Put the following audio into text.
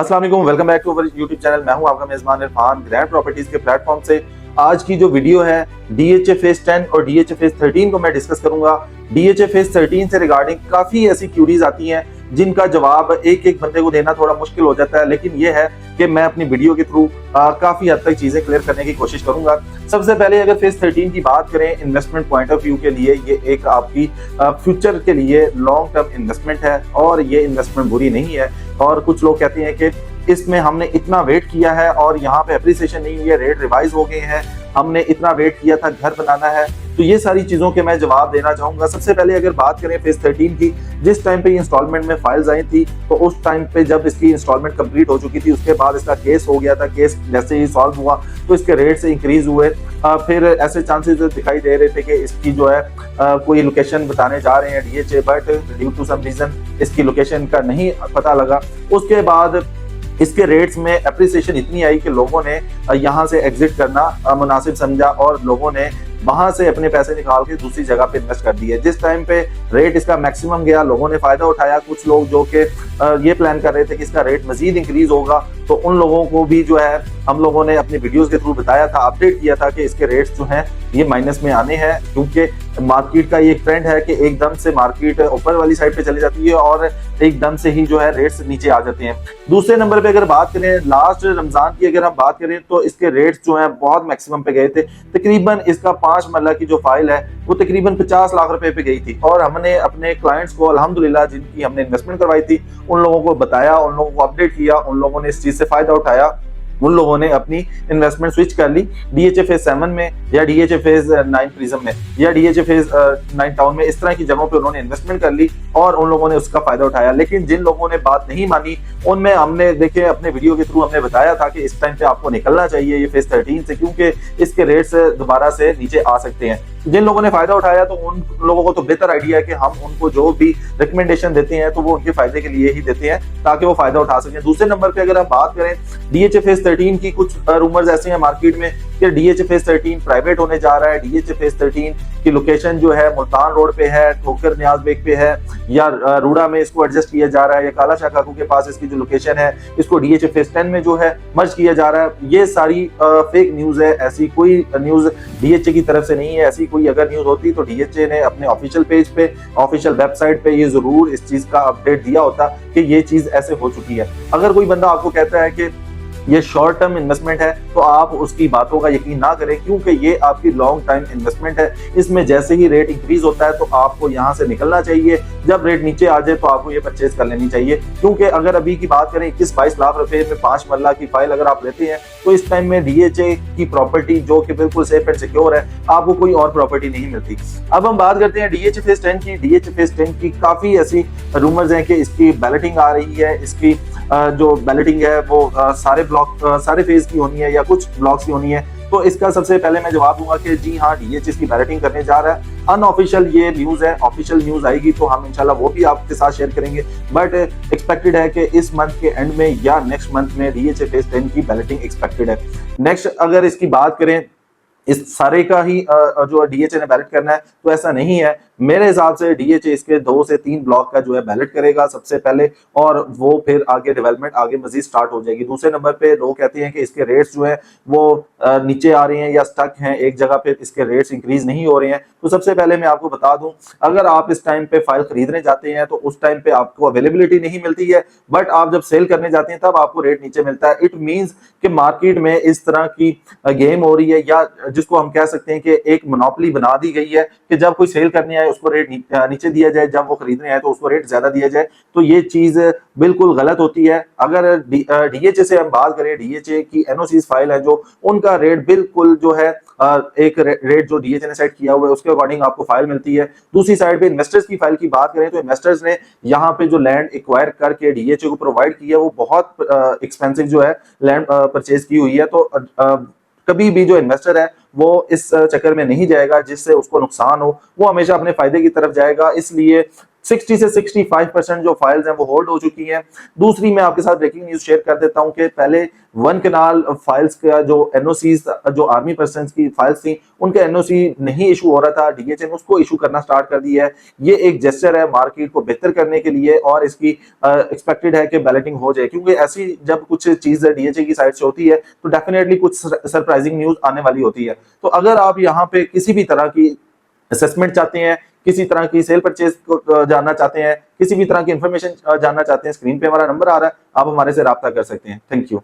अस्सलाम वालेकुम, welcome back to our YouTube channel. मैं हूं आपका मेजबान इरफान ग्रैंड प्रॉपर्टीज के प्लेटफॉर्म से। आज की जो वीडियो है डीएचए फेज 10 और डीएचए फेज 13 को मैं डिस्कस करूंगा। डीएचए फेज 13 से रिगार्डिंग काफी ऐसी क्यूरीज आती हैं जिनका जवाब एक एक बंदे को देना थोड़ा मुश्किल हो जाता है, लेकिन ये है कि मैं अपनी वीडियो के थ्रू काफी हद तक चीजें क्लियर करने की कोशिश करूंगा। सबसे पहले अगर फेज 13 की बात करें इन्वेस्टमेंट पॉइंट ऑफ व्यू के लिए, ये एक आपकी फ्यूचर के लिए लॉन्ग टर्म इन्वेस्टमेंट है और ये इन्वेस्टमेंट बुरी नहीं है। और कुछ लोग कहते हैं कि इसमें हमने इतना वेट किया है और यहाँ पे अप्रिसिएशन नहीं हुई है, रेट रिवाइज हो गए हैं, हमने इतना वेट किया था, घर बनाना है। तो ये सारी चीजों के मैं जवाब देना चाहूंगा। सबसे पहले अगर बात करें फेज 13 की, जिस टाइम पे इंस्टॉलमेंट में फाइल्स आई थी तो उस टाइम पे जब इसकी इंस्टॉलमेंट कंप्लीट हो चुकी थी उसके बाद इसका केस हो गया था। केस जैसे ही सॉल्व हुआ तो इसके रेट से इंक्रीज हुए। फिर ऐसे चांसेस दिखाई दे रहे थे कि इसकी जो है कोई लोकेशन बताने जा रहे हैं DHA, but due to some reason इसकी लोकेशन का नहीं पता लगा। उसके बाद इसके रेट्स में अप्रिसिएशन इतनी आई कि लोगों ने यहाँ से एग्जिट करना मुनासिब समझा और लोगों ने वहां से अपने पैसे निकाल के दूसरी जगह पे इन्वेस्ट कर दिए। जिस टाइम पे रेट इसका मैक्सिमम गया लोगों ने फायदा उठाया। कुछ लोग जो कि ये प्लान कर रहे थे कि इसका रेट मजीद इंक्रीज होगा, तो उन लोगों को भी जो है हम लोगों ने अपने वीडियोस के थ्रू बताया था, अपडेट किया था कि इसके रेट्स जो हैं ये माइनस में आने हैं, क्योंकि मार्केट का ये ट्रेंड है कि एकदम से मार्केट ऊपर वाली साइड पे चली जाती है और एकदम से ही जो है रेट्स नीचे आ जाते हैं। दूसरे नंबर पे अगर बात करें लास्ट रमजान की, अगर हम बात करें तो इसके रेट्स जो है बहुत मैक्सिमम पे गए थे। तकरीबन इसका 5 मरला की जो फाइल है वो तकरीबन 50 लाख रुपए पे गई थी और हमने अपने क्लाइंट्स को अल्हम्दुलिल्लाह जिनकी हमने इन्वेस्टमेंट करवाई थी उन लोगों को बताया, उन लोगों को अपडेट किया, उन लोगों ने इस चीज से फायदा उठाया, उन लोगों ने अपनी इन्वेस्टमेंट स्विच कर ली डीएचए फेज 7 में या डीएचए फेज 9 प्रिज्म में या डीएचए फेज 9 टाउन में। इस तरह की जगहों पे उन्होंने इन्वेस्टमेंट कर ली और उन लोगों ने उसका फायदा उठाया। लेकिन जिन लोगों ने बात नहीं मानी उनमें हमने देखे अपने वीडियो के थ्रू हमने बताया था कि इस टाइम पे आपको निकलना चाहिए ये फेज 13 से, क्योंकि इसके रेट्स दोबारा से नीचे आ सकते हैं। जिन लोगों ने फायदा उठाया तो उन लोगों को तो बेहतर आइडिया है कि हम उनको जो भी रिकमेंडेशन देते हैं तो वो उनके फायदे के लिए ही देते हैं ताकि वो फायदा उठा सकें। दूसरे नंबर पे अगर हम बात करें डीएचए फेज 13 की, कुछ रूमर्स ऐसे हैं मार्केट में कि डीएचए फेज 13 प्राइवेट होने जा रहा है। डीएचए फेज 13 की लोकेशन जो है मुल्तान रोड पे है, ठोकर न्याज बेग पे है, या रूड़ा में इसको एडजस्ट किया जा रहा है, या काला शाह काकू के पास इसकी जो लोकेशन है इसको डीएचए फेज 10 में जो है मर्ज किया जा रहा है। ये सारी फेक न्यूज है, ऐसी कोई न्यूज डीएचए की तरफ से नहीं है। ऐसी कोई अगर न्यूज होती तो डीएचए ने अपने ऑफिशियल पेज पे, ऑफिशियल वेबसाइट पे ये जरूर इस चीज का अपडेट दिया होता कि ये चीज ऐसे हो चुकी है। अगर कोई बंदा आपको कहता है कि ये शॉर्ट टर्म इन्वेस्टमेंट है तो आप उसकी बातों का यकीन ना करें, क्योंकि ये आपकी लॉन्ग टाइम इन्वेस्टमेंट है। इसमें जैसे ही रेट इंक्रीज होता है तो आपको यहाँ से निकलना चाहिए, जब रेट नीचे आ जाए तो आपको ये परचेज कर लेनी चाहिए। क्योंकि अगर अभी की बात करें 21-22 लाख रुपए में 5 मरला की फाइल अगर आप लेते हैं तो इस टाइम में डीएचए की प्रॉपर्टी जो कि बिल्कुल सेफ एंड सिक्योर है, आपको कोई और प्रॉपर्टी नहीं मिलती। अब हम बात करते हैं डीएचए फेज 10 की। डीएचए फेज 10 की काफी ऐसी रूमर्स हैं कि इसकी बैलेटिंग आ रही है। इसकी जो बैलेटिंग है वो सारे ब्लॉक सारे फेज की होनी है या कुछ ब्लॉक्स की होनी है। तो इसका सबसे पहले मैं जवाब दूंगा कि जी हाँ, डीएचए की बैलेटिंग करने जा रहा है। अनऑफिशियल ये न्यूज है, ऑफिशियल न्यूज आएगी तो हम इंशाल्लाह वो भी आपके साथ शेयर करेंगे, बट एक्सपेक्टेड है कि इस मंथ के एंड में या नेक्स्ट मंथ में डीएचए फेज 10 की बैलेटिंग एक्सपेक्टेड है। नेक्स्ट अगर इसकी बात करें इस सारे का ही जो डीएचए ने बैलेट करना है तो ऐसा नहीं है। मेरे हिसाब से डीएचए इसके 2 से 3 ब्लॉक का जो है बैलेट करेगा सबसे पहले, और वो फिर आगे डेवलपमेंट आगे मजीद स्टार्ट हो जाएगी। दूसरे नंबर पे लोग कहते हैं कि इसके रेट्स जो है वो नीचे आ रहे हैं या स्टक हैं एक जगह पे, इसके रेट्स इंक्रीज नहीं हो रहे हैं। तो सबसे पहले मैं आपको बता दूं, अगर आप इस टाइम पे फाइल खरीदने जाते हैं तो उस टाइम पे आपको अवेलेबिलिटी नहीं मिलती है, बट आप जब सेल करने जाते हैं तब आपको रेट नीचे मिलता है। इट मींस कि मार्केट में इस तरह की गेम हो रही है, या जिसको हम कह सकते हैं कि एक मोनोपोली बना दी गई है कि जब कोई सेल करने आए उसको रेट नीचे दिया जाए, जब वो खरीदने आए तो उसको रेट ज्यादा दिया जाए। तो ये चीज बिल्कुल गलत होती है। अगर डीएचए से हम बात करें, डीएचए की एनओसी फाइल है जो उनका रेट बिल्कुल जो है एक रेट जो डीएचए ने सेट किया हुआ है उसके अकॉर्डिंग आपको फाइल मिलती है। दूसरी साइड पे इन्वेस्टर्स की फाइल की बात करें तो इन्वेस्टर्स ने यहाँ पे जो लैंड एक्वायर करके डीएचए को प्रोवाइड किया वो बहुत एक्सपेंसिव जो है लैंड परचेज की हुई है। तो कभी भी जो इन्वेस्टर है वो इस चक्कर में नहीं जाएगा जिससे उसको नुकसान हो, वो हमेशा अपने फायदे की तरफ जाएगा। इसलिए 60 से 65% जो फाइल्स हैं वो होल्ड हो चुकी हैं। दूसरी मैं आपके साथ ब्रेकिंग न्यूज शेयर कर देता हूं कि पहले वन कनाल फाइल्स का जो एनओसीज, जो आर्मी पर्सन की फाइल्स थी, उनका एनओसी नहीं इशू हो रहा था, डीएचए ने उसको इशू करना स्टार्ट कर दिया है। ये एक जेस्चर है मार्केट को बेहतर करने के लिए और इसकी एक्सपेक्टेड है कि बैलेटिंग हो जाए, क्योंकि ऐसी जब कुछ चीज डीएचए की साइड से होती है तो डेफिनेटली कुछ सरप्राइजिंग न्यूज आने वाली होती है। तो अगर आप यहाँ पे किसी भी तरह की असेसमेंट चाहते हैं, किसी तरह की सेल परचेज को जानना चाहते हैं, किसी भी तरह की इंफॉर्मेशन जानना चाहते हैं, स्क्रीन पे हमारा नंबर आ रहा है, आप हमारे से राब्ता कर सकते हैं। Thank you.